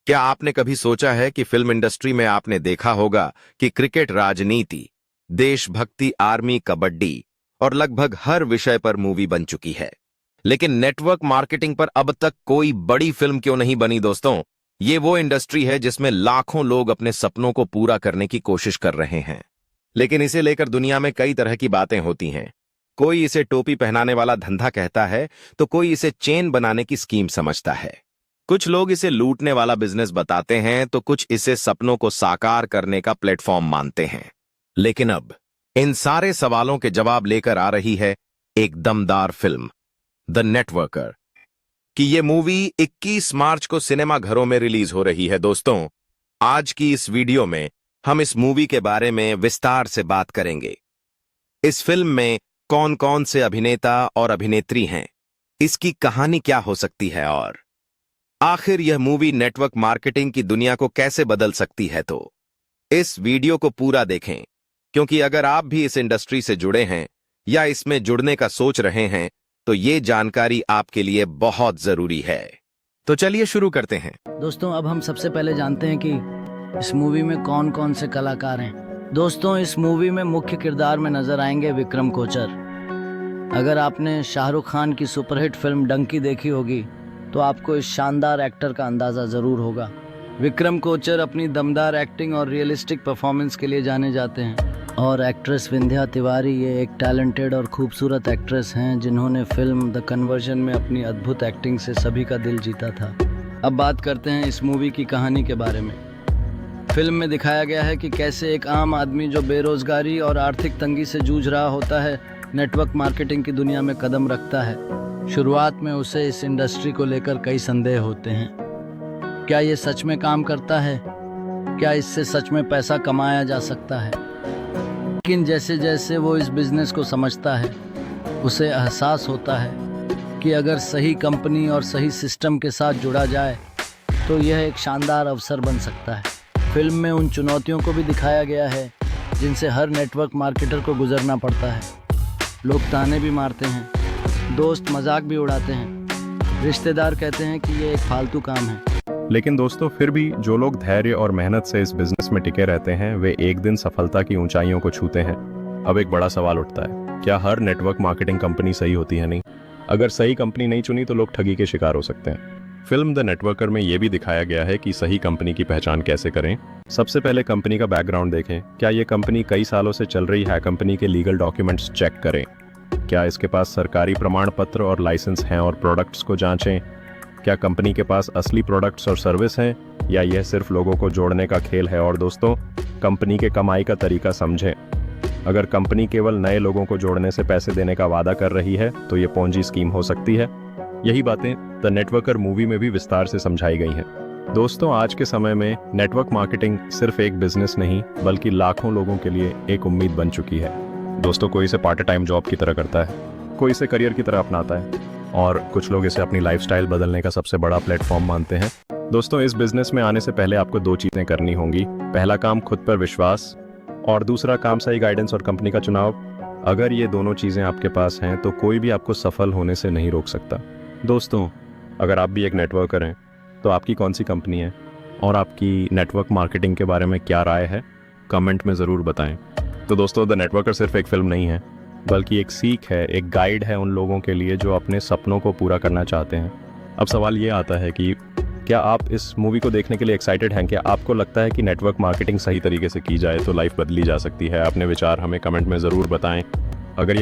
क्या आपने कभी सोचा है कि फिल्म इंडस्ट्री में आपने देखा होगा कि क्रिकेट, राजनीति, देशभक्ति, आर्मी, कबड्डी और लगभग हर विषय पर मूवी बन चुकी है। लेकिन नेटवर्क मार्केटिंग पर अब तक कोई बड़ी फिल्म क्यों नहीं बनी दोस्तों? ये वो इंडस्ट्री है जिसमें लाखों लोग अपने सपनों को पूरा करने की कोशिश कर रहे हैं। लेकिन इसे लेकर दुनिया में कई तरह की बातें होती हैं। कोई इसे टोपी पहनाने वाला धंधा कहता है, तो कोई इसे चेन बनाने की स्कीम समझता है। कुछ लोग इसे लूटने वाला बिजनेस बताते हैं, तो कुछ इसे सपनों को साकार करने का प्लेटफॉर्म मानते हैं। लेकिन अब इन सारे सवालों के जवाब लेकर आ रही है एक दमदार फिल्म, द नेटवर्कर, कि ये मूवी 21 मार्च को सिनेमा घरों में रिलीज हो रही है। दोस्तों, आज की इस वीडियो में हम इस मूवी के बारे में विस्तार से बात करेंगे। इस फिल्म में कौन कौन से अभिनेता और अभिनेत्री हैं, इसकी कहानी क्या हो सकती है और आखिर यह मूवी नेटवर्क मार्केटिंग की दुनिया को कैसे बदल सकती है। तो इस वीडियो को पूरा देखें, क्योंकि अगर आप भी इस इंडस्ट्री से जुड़े हैं या इसमें जुड़ने का सोच रहे हैं तो ये जानकारी आपके लिए बहुत जरूरी है। तो चलिए शुरू करते हैं। दोस्तों, अब हम सबसे पहले जानते हैं कि इस मूवी में कौन कौन से कलाकार हैं। दोस्तों, इस मूवी में मुख्य किरदार में नजर आएंगे विक्रम कोचर। अगर आपने शाहरुख खान की सुपरहिट फिल्म डंकी देखी होगी तो आपको इस शानदार एक्टर का अंदाज़ा ज़रूर होगा। विक्रम कोचर अपनी दमदार एक्टिंग और रियलिस्टिक परफॉर्मेंस के लिए जाने जाते हैं, और एक्ट्रेस विंध्या तिवारी ये एक टैलेंटेड और खूबसूरत एक्ट्रेस हैं जिन्होंने फिल्म द कन्वर्जन में अपनी अद्भुत एक्टिंग से सभी का दिल जीता था। अब बात करते हैं इस मूवी की कहानी के बारे में। फिल्म में दिखाया गया है कि कैसे एक आम आदमी जो बेरोजगारी और आर्थिक तंगी से जूझ रहा होता है, नेटवर्क मार्केटिंग की दुनिया में कदम रखता है। शुरुआत में उसे इस इंडस्ट्री को लेकर कई संदेह होते हैं। क्या ये सच में काम करता है? क्या इससे सच में पैसा कमाया जा सकता है? लेकिन जैसे जैसे वो इस बिजनेस को समझता है, उसे एहसास होता है कि अगर सही कंपनी और सही सिस्टम के साथ जुड़ा जाए तो यह एक शानदार अवसर बन सकता है। फिल्म में उन चुनौतियों को भी दिखाया गया है जिनसे हर नेटवर्क मार्केटर को गुजरना पड़ता है। लोग ताने भी मारते हैं, दोस्त मजाक भी उड़ाते हैं, रिश्तेदार कहते हैं कि ये एक फालतू काम है। लेकिन दोस्तों, फिर भी जो लोग धैर्य और मेहनत से इस बिजनेस में टिके रहते हैं, वे एक दिन सफलता की ऊंचाइयों को छूते हैं। अब एक बड़ा सवाल उठता है, क्या हर नेटवर्क मार्केटिंग कंपनी सही होती है? नहीं। अगर सही कंपनी नहीं चुनी तो लोग ठगी के शिकार हो सकते हैं। फिल्म द नेटवर्कर में यह भी दिखाया गया है कि सही कंपनी की पहचान कैसे करें। सबसे पहले कंपनी का बैकग्राउंड देखें। क्या ये कंपनी कई सालों से चल रही है? कंपनी के लीगल डॉक्यूमेंट्स चेक करें। क्या इसके पास सरकारी प्रमाण पत्र और लाइसेंस हैं? और प्रोडक्ट्स को जांचें। क्या कंपनी के पास असली प्रोडक्ट्स और सर्विस हैं या यह सिर्फ लोगों को जोड़ने का खेल है? और दोस्तों, कंपनी के कमाई का तरीका समझें। अगर कंपनी केवल नए लोगों को जोड़ने से पैसे देने का वादा कर रही है तो ये पोंजी स्कीम हो सकती है। यही बातें द नेटवर्कर मूवी में भी विस्तार से समझाई गई हैं। दोस्तों, आज के समय में नेटवर्क मार्केटिंग सिर्फ एक बिजनेस नहीं बल्कि लाखों लोगों के लिए एक उम्मीद बन चुकी है। दोस्तों, कोई इसे पार्ट टाइम जॉब की तरह करता है, कोई इसे करियर की तरह अपनाता है, और कुछ लोग इसे अपनी लाइफस्टाइल बदलने का सबसे बड़ा प्लेटफॉर्म मानते हैं। दोस्तों, इस बिजनेस में आने से पहले आपको दो चीजें करनी होंगी। पहला काम खुद पर विश्वास, और दूसरा काम सही गाइडेंस और कंपनी का चुनाव। अगर ये दोनों चीजें आपके पास हैं तो कोई भी आपको सफल होने से नहीं रोक सकता। दोस्तों, अगर आप भी एक नेटवर्कर हैं तो आपकी कौन सी कंपनी है और आपकी नेटवर्क मार्केटिंग के बारे में क्या राय है, कमेंट में ज़रूर बताएं। तो दोस्तों, द नेटवर्कर सिर्फ एक फिल्म नहीं है बल्कि एक सीख है, एक गाइड है उन लोगों के लिए जो अपने सपनों को पूरा करना चाहते हैं। अब सवाल ये आता है कि क्या आप इस मूवी को देखने के लिए एक्साइटेड हैं? क्या आपको लगता है कि नेटवर्क मार्केटिंग सही तरीके से की जाए तो लाइफ बदली जा सकती है? अपने विचार हमें कमेंट में ज़रूर बताएं। अगर ये